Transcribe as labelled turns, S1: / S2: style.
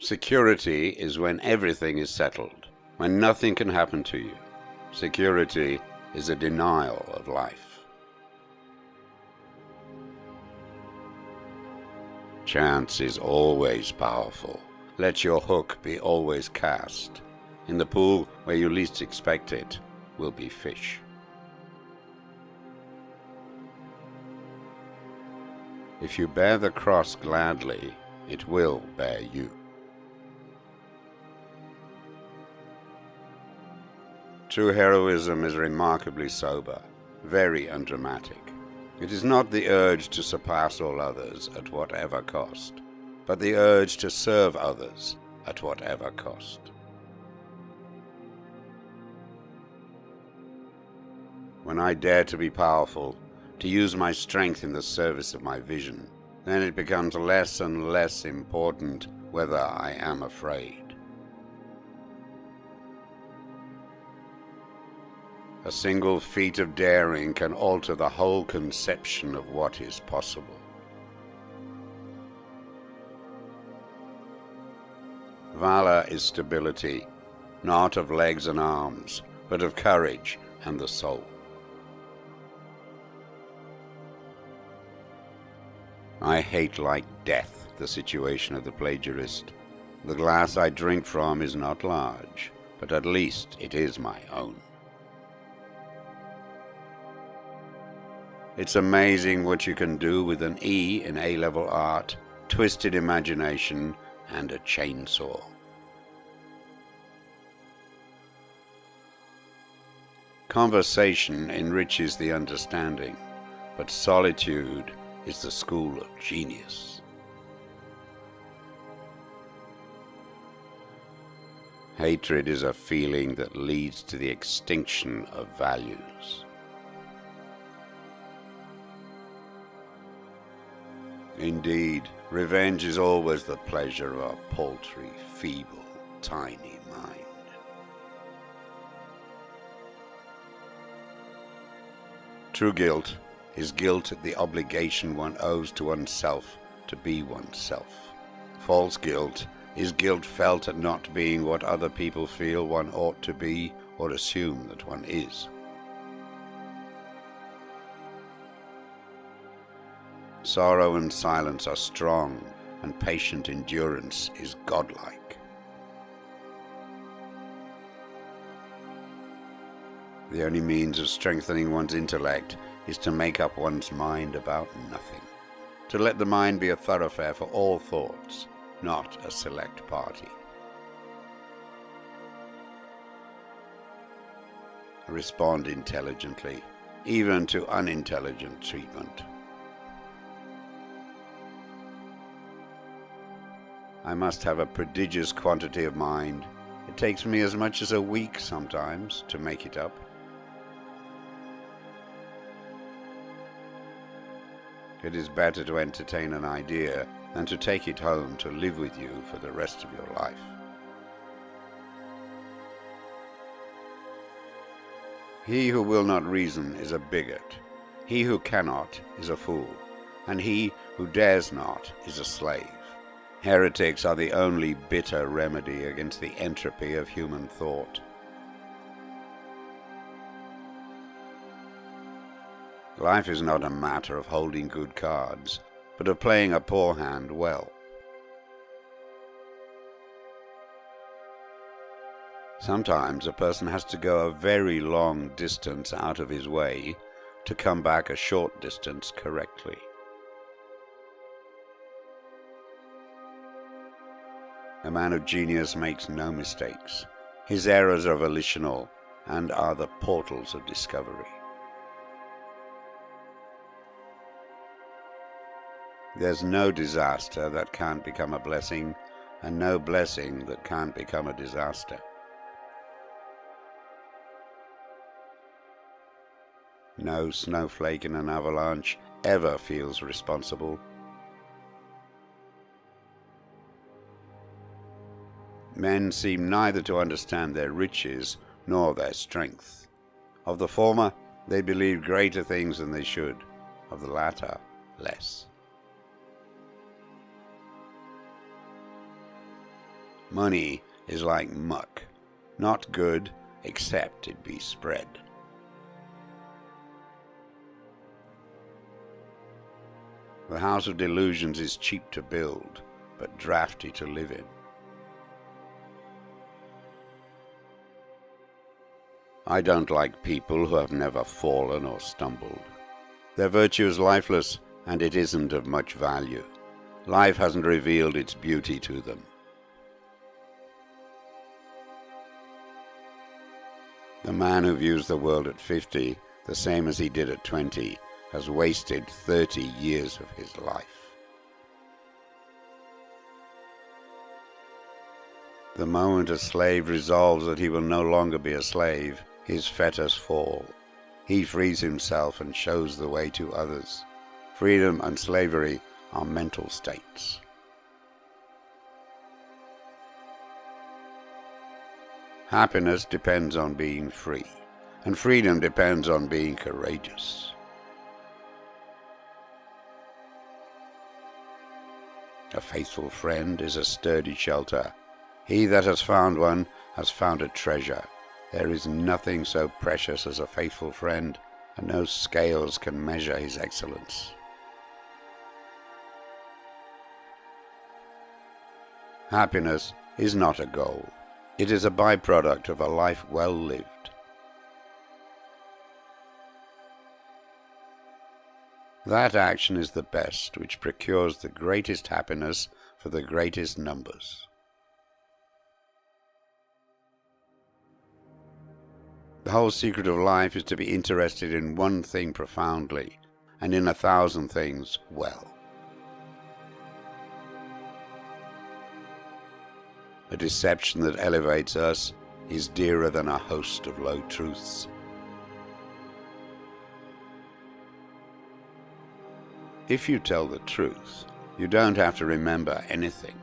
S1: Security is when everything is settled, when nothing can happen to you. Security is a denial of life. Chance is always powerful. Let your hook be always cast. In the pool where you least expect it will be fish. If you bear the cross gladly, it will bear you. True heroism is remarkably sober, very undramatic. It is not the urge to surpass all others at whatever cost, but the urge to serve others at whatever cost. When I dare to be powerful, to use my strength in the service of my vision, then it becomes less and less important whether I am afraid. A single feat of daring can alter the whole conception of what is possible. Valor is stability, not of legs and arms, but of courage and the soul. I hate like death the situation of the plagiarist. The glass I drink from is not large, but at least it is my own. It's amazing what you can do with an E in A-level art, twisted imagination, and a chainsaw. Conversation enriches the understanding, but solitude is the school of genius. Hatred is a feeling that leads to the extinction of values. Indeed, revenge is always the pleasure of a paltry, feeble, tiny mind. True guilt is guilt at the obligation one owes to oneself to be oneself. False guilt is guilt felt at not being what other people feel one ought to be or assume that one is. Sorrow and silence are strong, and patient endurance is godlike. The only means of strengthening one's intellect is to make up one's mind about nothing. To let the mind be a thoroughfare for all thoughts, not a select party. Respond intelligently, even to unintelligent treatment. I must have a prodigious quantity of mind. It takes me as much as a week sometimes to make it up. It is better to entertain an idea than to take it home to live with you for the rest of your life. He who will not reason is a bigot. He who cannot is a fool, and he who dares not is a slave. Heretics are the only bitter remedy against the entropy of human thought. Life is not a matter of holding good cards, but of playing a poor hand well. Sometimes a person has to go a very long distance out of his way to come back a short distance correctly. A man of genius makes no mistakes. His errors are volitional and are the portals of discovery. There's no disaster that can't become a blessing, and no blessing that can't become a disaster. No snowflake in an avalanche ever feels responsible. Men seem neither to understand their riches nor their strength. Of the former, they believe greater things than they should, of the latter, less. Money is like muck, not good except it be spread. The house of delusions is cheap to build, but drafty to live in. I don't like people who have never fallen or stumbled. Their virtue is lifeless, and it isn't of much value. Life hasn't revealed its beauty to them. The man who views the world at 50, the same as he did at 20, has wasted 30 years of his life. The moment a slave resolves that he will no longer be a slave, his fetters fall. He frees himself and shows the way to others. Freedom and slavery are mental states. Happiness depends on being free, and freedom depends on being courageous. A faithful friend is a sturdy shelter. He that has found one has found a treasure. There is nothing so precious as a faithful friend, and no scales can measure his excellence. Happiness is not a goal. It is a byproduct of a life well lived. That action is the best which procures the greatest happiness for the greatest numbers. The whole secret of life is to be interested in one thing profoundly, and in 1,000 things well. A deception that elevates us is dearer than a host of low truths. If you tell the truth, you don't have to remember anything.